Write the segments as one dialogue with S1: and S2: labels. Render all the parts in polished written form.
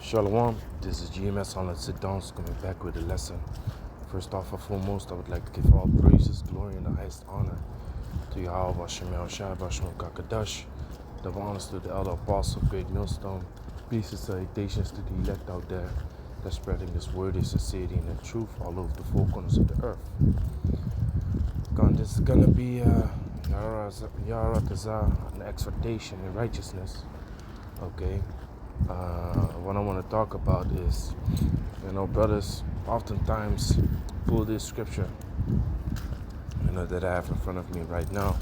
S1: Shalom, this is GMS on Let's Sit Down, coming back with a lesson. First off and foremost, I would like to give all praises, glory, and the highest honor to Yahweh Shemel Shai Bashim Kakadash. Double honors to the elder apostle, great millstone. Peace and salutations to the elect out there that's spreading this word, this sincerity, and the truth all over the four corners of the earth. This is going to be Yara Tazah, an exhortation in righteousness. Okay. What I want to talk about is, brothers oftentimes pull this scripture, that I have in front of me right now.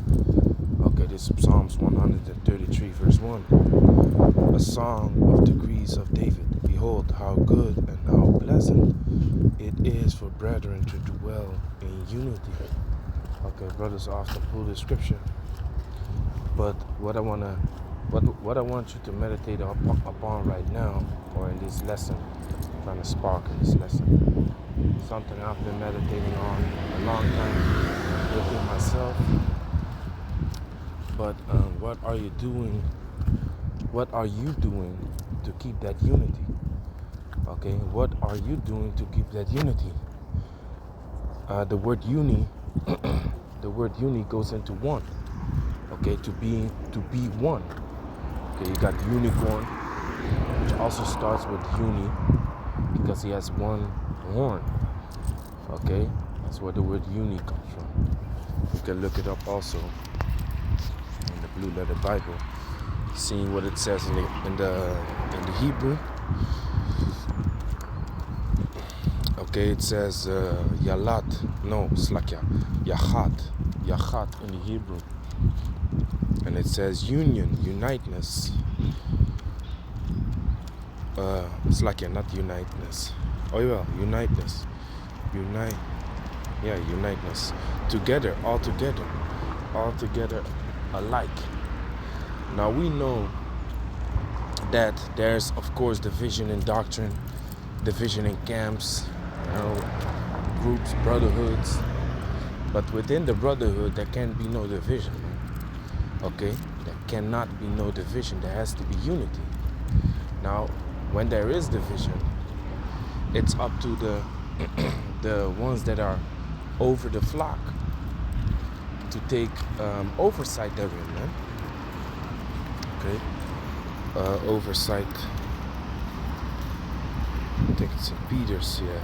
S1: Okay, this is Psalms 133, verse 1. A song of degrees of David. Behold, how good and how pleasant it is for brethren to dwell in unity. Okay, brothers often pull this scripture, but what I want you to meditate upon right now, or in this lesson, I'm trying to spark in this lesson, something I've been meditating on a long time within myself. But what are you doing? What are you doing to keep that unity? Okay, what are you doing to keep that unity? The word uni, the word uni goes into one. Okay, to be one. Okay, you got unicorn, which also starts with uni because he has one horn. Okay, that's where the word uni comes from. You can look it up also in the Blue Letter Bible, seeing what it says in the Hebrew. Okay, it says Yalat, no, Slakya, Yachat in the Hebrew. And it says union, uniteness. It's like not uniteness. Oh yeah, uniteness. Uniteness. Together, all together alike. Now we know that there's of course division in doctrine, division in camps, groups, brotherhoods. But within the brotherhood there can be no division. Okay, there cannot be no division. There has to be unity. Now, when there is division, it's up to the ones that are over the flock to take oversight therein, man. Okay, oversight. I think it's in Peter's here.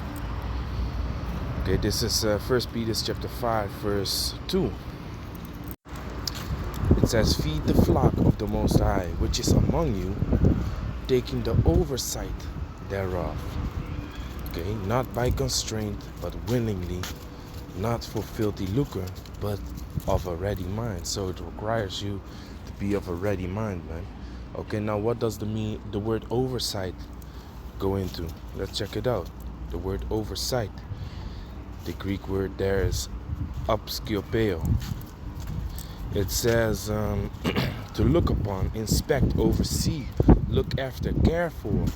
S1: Okay, this is 1 Peter chapter 5, verse 2. It says, feed the flock of the Most High, which is among you, taking the oversight thereof. Okay, not by constraint, but willingly, not for filthy lucre, but of a ready mind. So it requires you to be of a ready mind, man. Okay, now what does the word oversight go into? Let's check it out. The word oversight, the Greek word there is upskiopeo. It says to look upon, inspect, oversee, look after, care for,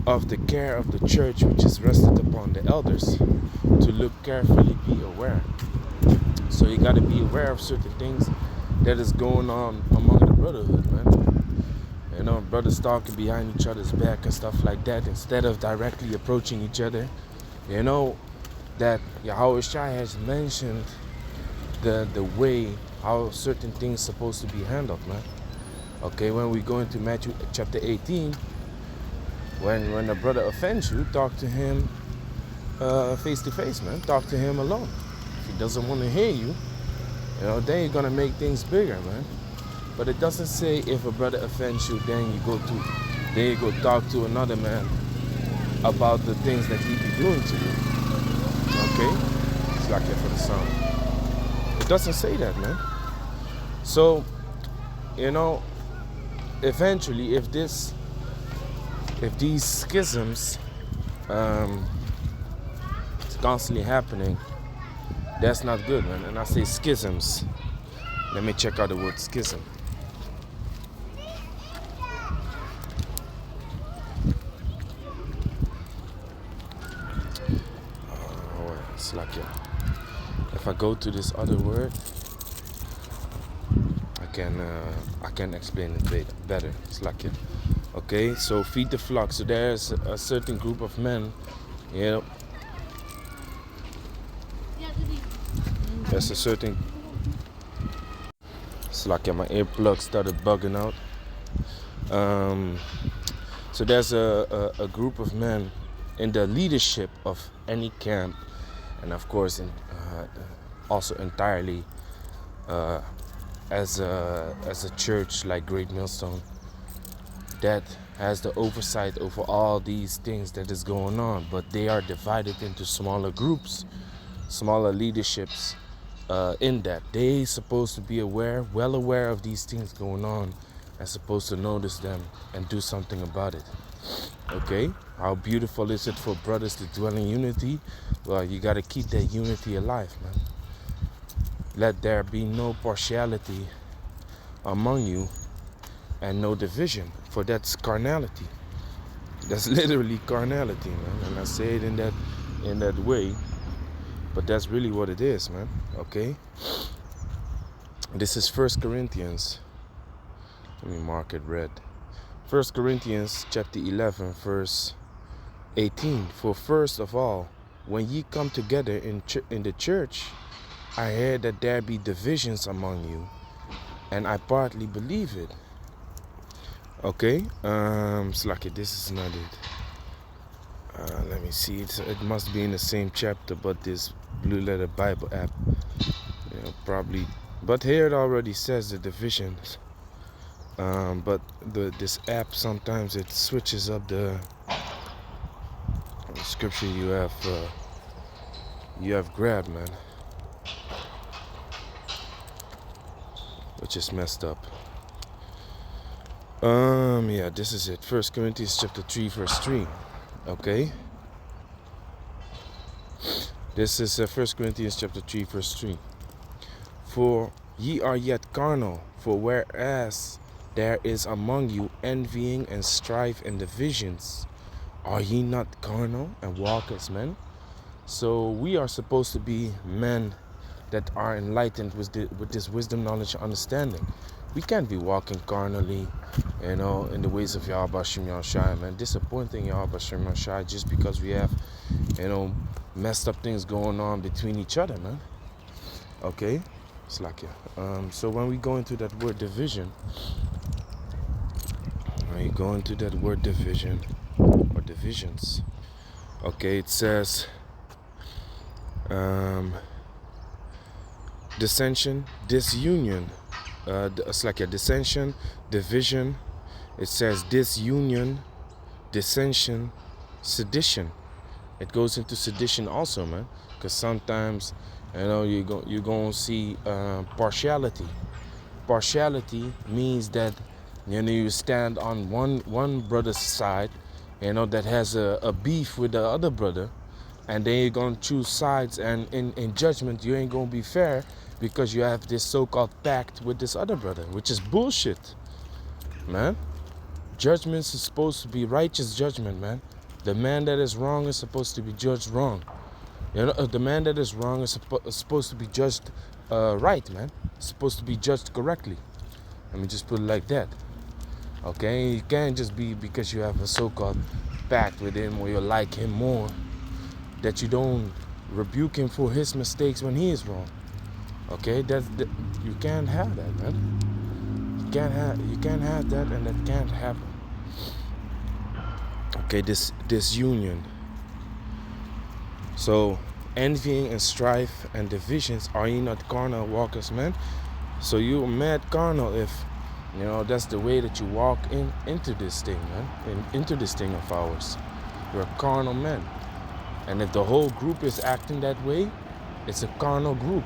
S1: of the care of the church which is rested upon the elders, to look carefully, be aware. So you got to be aware of certain things that is going on among the brotherhood, man. Brothers talking behind each other's back and stuff like that, instead of directly approaching each other. That Yahweh Shai has mentioned the way how certain things supposed to be handled, man. Okay, when we go into Matthew chapter 18, when a brother offends you, talk to him face to face, man. Talk to him alone. If he doesn't want to hear you, then you're gonna make things bigger, man. But it doesn't say if a brother offends you, then you go talk to another man about the things that he be doing to you. Okay, it's like that for the sound. It doesn't say that, man. So, eventually, if these schisms it's constantly happening, that's not good, man. And I say schisms. Let me check out the word schism. It's like, yeah. If I go to this other word, I can explain it better. It's like it. Okay, so feed the flock. So there's a certain group of men, you know, there's a certain, it's like my earplug started bugging out. So there's a group of men in the leadership of any camp, and of course also entirely as a church like Great Millstone, that has the oversight over all these things that is going on, but they are divided into smaller groups, smaller leaderships. In that they supposed to be well aware of these things going on, and supposed to notice them and do something about it. Okay, how beautiful is it for brothers to dwell in unity? Well, you got to keep that unity alive, man. Let there be no partiality among you and no division, for that's carnality. That's literally carnality, man. And I say it in that way, but that's really what it is, man. Okay, this is 1 Corinthians. Let me mark it red. 1 Corinthians chapter 11, verse 18. For first of all, when ye come together in the church, I hear that there be divisions among you, and I partly believe it. Okay, Slacky, this is not it. Let me see. It must be in the same chapter, but this Blue Letter Bible app, probably. But here it already says the divisions. But this app sometimes it switches up the scripture you have grabbed, man, which is messed up. Yeah, this is it. 1 Corinthians chapter 3, verse 3. Okay. This is 1 Corinthians chapter 3, verse 3. For ye are yet carnal, for whereas there is among you envying and strife and divisions, are ye not carnal and walk as men? So we are supposed to be men that are enlightened with this wisdom, knowledge, and understanding. We can't be walking carnally, in the ways of Yahweh Bashim Yahushai, man. Disappointing Yahweh Bashim Yahushai just because we have, messed up things going on between each other, man. Okay? It's like, yeah. So when we go into that word division, or divisions, okay, it says, dissension, disunion. It's like a dissension, division. It says disunion, dissension, sedition. It goes into sedition also, man. Because sometimes, you're going to see partiality. Partiality means that, you stand on one brother's side, that has a beef with the other brother. And then you're going to choose sides, and in judgment, you ain't going to be fair because you have this so-called pact with this other brother, which is bullshit, man. Judgments is supposed to be righteous judgment, man. The man that is wrong is supposed to be judged wrong. The man that is wrong is supposed to be judged right, man. It's supposed to be judged correctly. Let me just put it like that. Okay? You can't just be because you have a so-called pact with him or you like him more, that you don't rebuke him for his mistakes when he is wrong. Okay, you can't have that, man. You can't have that, and that can't happen. Okay, this union. So envying and strife and divisions, are ye not carnal walkers, man? So you're mad carnal if that's the way that you walk into this thing, man, into this thing of ours. You're a carnal man. And if the whole group is acting that way, it's a carnal group.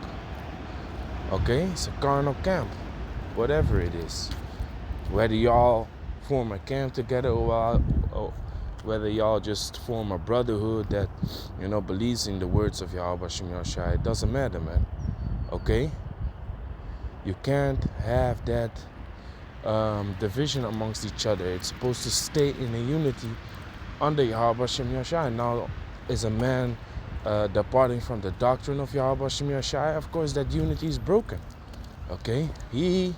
S1: Okay? It's a carnal camp. Whatever it is. Whether y'all form a camp together or whether y'all just form a brotherhood that, believes in the words of Yahweh Bashim Yahushai, it doesn't matter, man. Okay? You can't have that division amongst each other. It's supposed to stay in a unity under Yahweh Bashim Yahushai. Now, is a man departing from the doctrine of Yahweh Bashim Yahushai, of course that unity is broken. Okay? He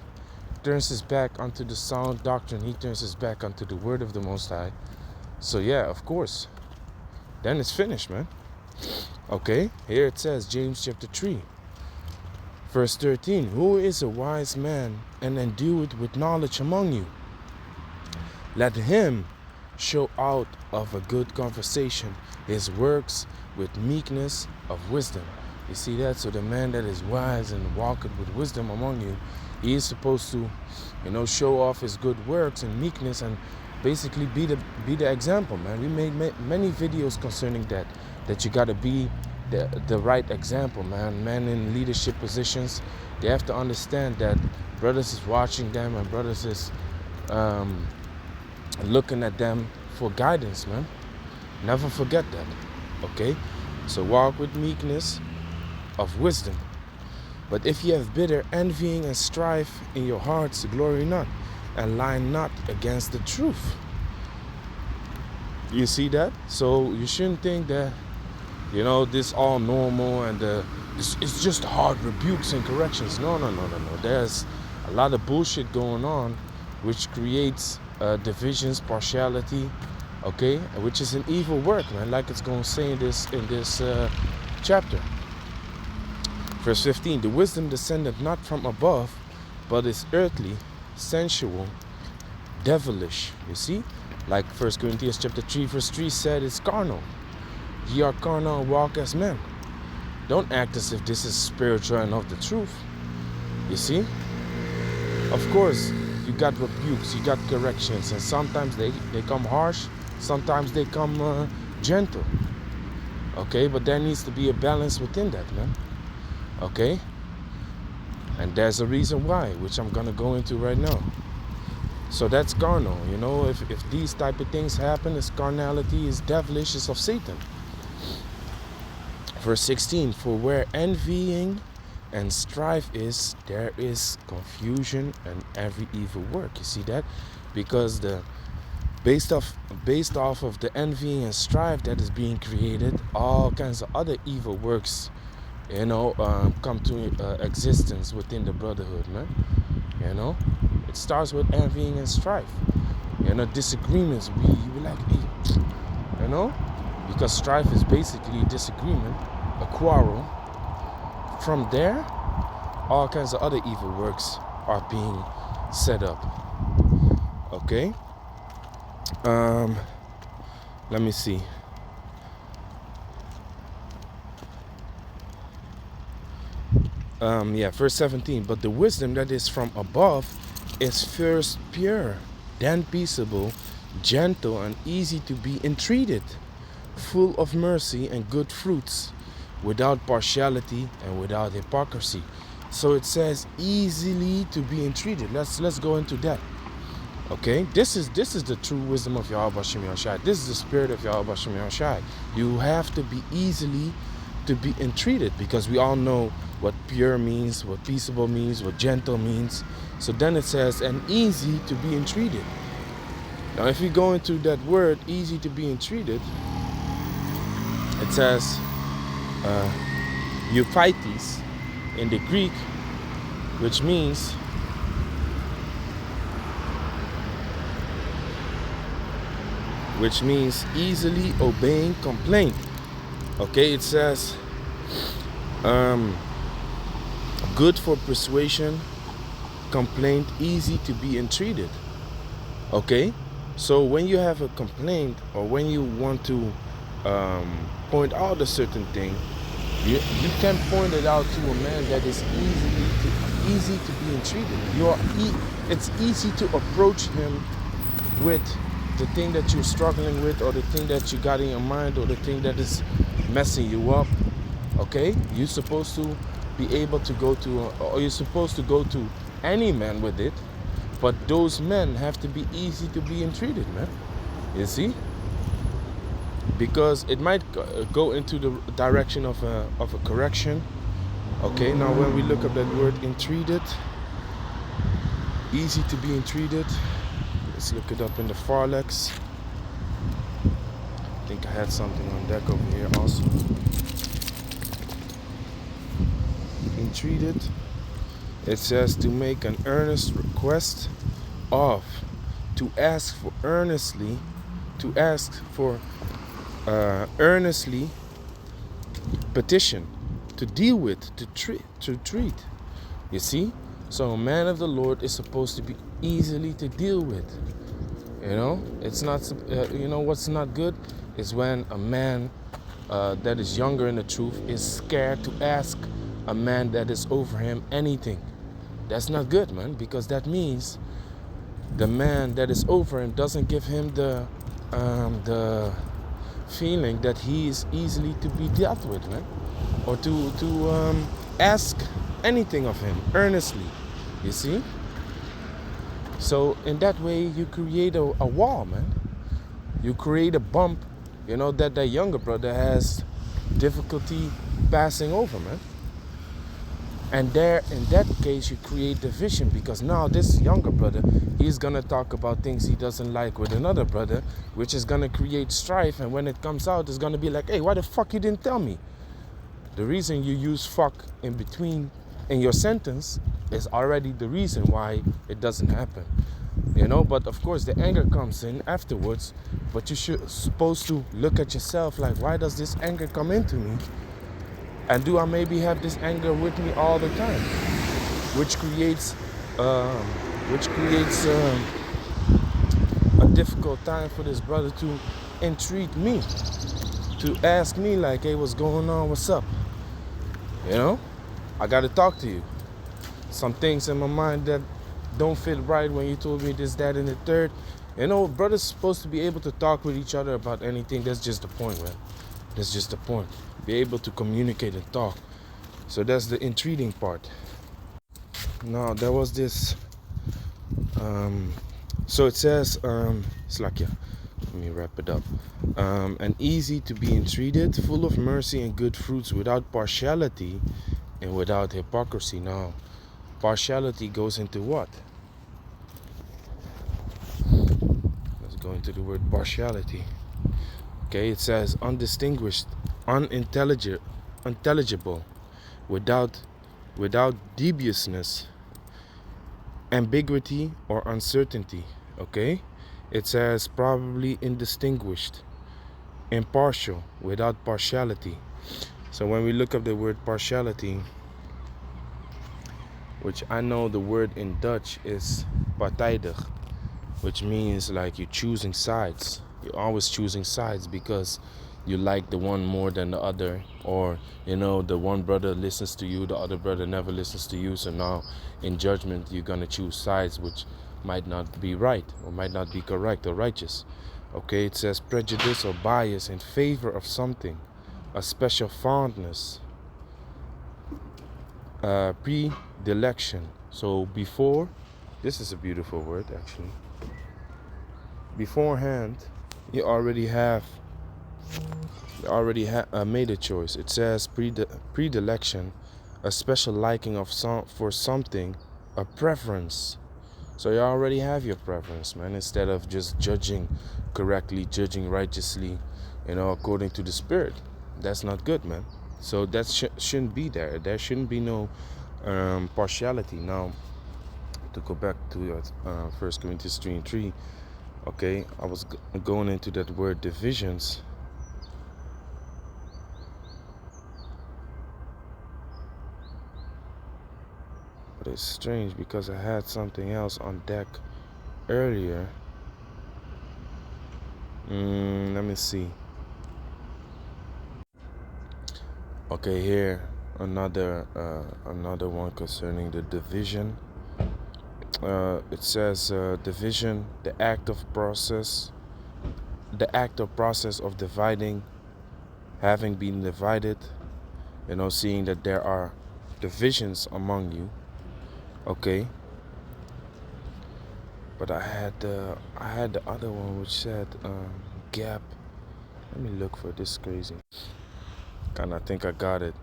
S1: turns his back onto the sound doctrine. He turns his back onto the word of the Most High. So yeah, of course, then it's finished, man. Okay, here it says, James chapter 3, verse 13. Who is a wise man and endued with knowledge among you? Let him show out of a good conversation his works with meekness of wisdom. You see that? So the man that is wise and walketh with wisdom among you, he is supposed to, show off his good works and meekness and basically be the example, man. We made many videos concerning that you got to be the right example, man. Men in leadership positions, they have to understand that brothers is watching them and brothers is looking at them for guidance, man. Never forget that, okay? So walk with meekness of wisdom. But if you have bitter envying and strife in your hearts, glory not, and lie not against the truth. You see that? So you shouldn't think that, this all normal and it's just hard rebukes and corrections. No. There's a lot of bullshit going on, which creates divisions, partiality, okay, which is an evil work, man, like it's going to say in this chapter. Verse 15, the wisdom descended not from above, but is earthly, sensual, devilish. You see, like 1 Corinthians chapter 3 verse 3 said, it's carnal. Ye are carnal and walk as men. Don't act as if this is spiritual and of the truth. You see, of course, you got rebukes, you got corrections, and sometimes they come harsh, sometimes they come gentle. Okay, but there needs to be a balance within that, man. Okay, and there's a reason why, which I'm gonna go into right now. So that's carnal, if these type of things happen, it's carnality, is devilish, is of Satan. Verse 16, for where envying and strife is, there is confusion and every evil work. You see that? Because based off of the envying and strife that is being created, all kinds of other evil works come to existence within the brotherhood, man. It starts with envying and strife. Disagreements. You be like, hey, because strife is basically disagreement, a quarrel. From there, all kinds of other evil works are being set up. Okay. Let me see. Verse 17, but the wisdom that is from above is first pure, then peaceable, gentle, and easy to be entreated, full of mercy and good fruits, without partiality and without hypocrisy. So it says easily to be entreated. Let's go into that. Okay, this is the true wisdom of Yahweh Shem Yahushai. This is the spirit of Yahweh Shem Yahushai. You have to be easily to be entreated, because we all know what pure means, what peaceable means, what gentle means. So then it says, and easy to be entreated. Now if you go into that word, easy to be entreated, it says euphytes in the Greek, which means easily obeying complaint. Okay, it says good for persuasion, complaint, easy to be entreated. Okay, so when you have a complaint or when you want to point out a certain thing, you can point it out to a man that is easy to be entreated. It's easy to approach him with the thing that you're struggling with, or the thing that you got in your mind, or the thing that is messing you up. Okay, you're supposed to be able to go to, or you're supposed to go to any man with it, but those men have to be easy to be entreated, man. You see, because it might go into the direction of a correction. Okay, now when we look up that word entreated, easy to be entreated, let's look it up in the Farlex. I think I had something on deck over here also. Entreated. It says to make an earnest request of, to ask for earnestly, to ask for earnestly, petition, to deal with, to treat. You see? So a man of the Lord is supposed to be easily to deal with. You know, it's not. What's not good is when a man that is younger in the truth is scared to ask a man that is over him anything. That's not good, man, because that means the man that is over him doesn't give him the feeling that he is easily to be dealt with, man, or to ask anything of him earnestly. You see? So in that way, you create a wall, man. You create a bump, that younger brother has difficulty passing over, man. And there, in that case, you create division, because now this younger brother, he's gonna talk about things he doesn't like with another brother, which is gonna create strife. And when it comes out, it's gonna be like, hey, why the fuck you didn't tell me? The reason you use fuck in between in your sentence is already the reason why it doesn't happen. But of course the anger comes in afterwards, but you should supposed to look at yourself like, why does this anger come into me? And do I maybe have this anger with me all the time? Which creates a difficult time for this brother to entreat me, to ask me like, hey, what's going on, what's up? I gotta talk to you. Some things in my mind that don't fit right when you told me this, that, and the third. Brothers supposed to be able to talk with each other about anything. That's just the point, man. That's just the point. Be able to communicate and talk. So that's the entreating part. Now, there was this... so it says... Slakia. Let me wrap it up. And easy to be entreated, full of mercy and good fruits, without partiality and without hypocrisy. Now, partiality goes into what? Let's go into the word partiality. Okay, it says undistinguished, unintelligible, without deviousness, ambiguity, or uncertainty. Okay, it says probably indistinguished, impartial, without partiality. So when we look up the word partiality, which I know the word in Dutch is partijdig, which means like you're choosing sides. You're always choosing sides because you like the one more than the other, or the one brother listens to you, the other brother never listens to you. So now in judgment you're gonna choose sides which might not be right, or might not be correct or righteous. Okay, it says prejudice or bias in favor of something, a special fondness, predilection. So before, this is a beautiful word actually. Beforehand, you already have made a choice. It says predilection, a special liking of for something, a preference. So you already have your preference, man. Instead of just judging correctly, judging righteously, according to the Spirit. That's not good, man. So that shouldn't be there. There shouldn't be no partiality. Now, to go back to 1 Corinthians 3:3, okay, I was going into that word divisions. But it's strange because I had something else on deck earlier. Let me see. Okay, here another one concerning the division. It says division, the act of process of dividing, having been divided, seeing that there are divisions among you. Okay, but I had the other one which said gap. Let me look for this crazy. And I think I got it.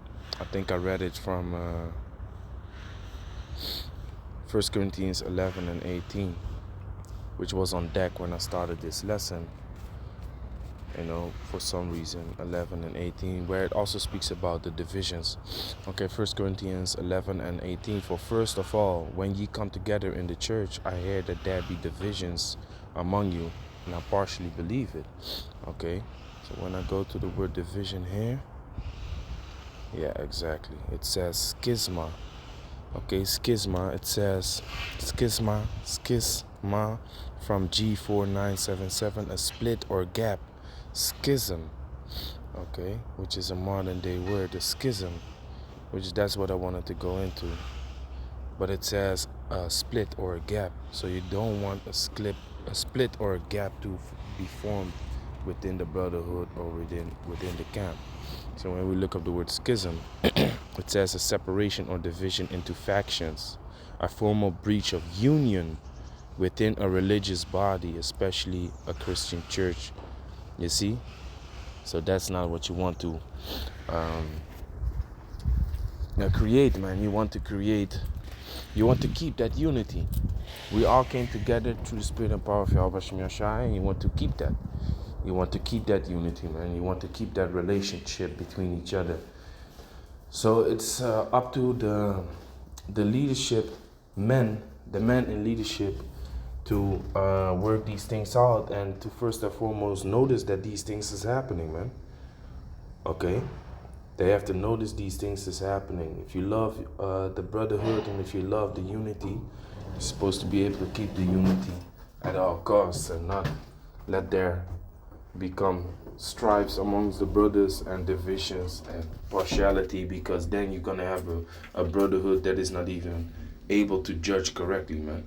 S1: I think I read it from 1 Corinthians 11 and 18, which was on deck when I started this lesson. for some reason, 11 and 18, where it also speaks about the divisions. Okay, 1 Corinthians 11 and 18. For first of all, when ye come together in the church, I hear that there be divisions among you, and I partially believe it. Okay, so when I go to the word division here, yeah, exactly. It says schisma. Okay, schisma. It says schisma from G4977, a split or gap. Schism. Okay, which is a modern day word, a schism, which that's what I wanted to go into. But it says a split or a gap, so you don't want a split or a gap to be formed within the brotherhood or within the camp. So when we look up the word schism, it says a separation or division into factions, a formal breach of union within a religious body, especially a Christian church. You see? So that's not what you want to create, man. You want to keep that unity. We all came together through the spirit and power of Yahweh Shem Yashai, and you want to keep that. You want to keep that unity, man. You want to keep that relationship between each other. So it's up to the leadership, the men in leadership, to work these things out, and to first and foremost notice that these things is happening, man. Okay? They have to notice these things is happening. If you love the brotherhood, and if you love the unity, you're supposed to be able to keep the unity at all costs and not let there become strifes amongst the brothers and divisions and partiality, because then you're gonna have a brotherhood that is not even able to judge correctly, man.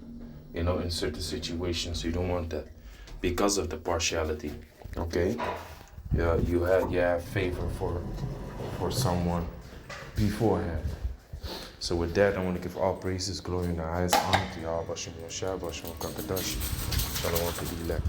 S1: In certain situations. You don't want that because of the partiality. Okay? Yeah, you have favor for someone beforehand. So with that, I want to give all praises, glory, and the highest honor to Yahweh Shem Yashai, Shalom to the elect.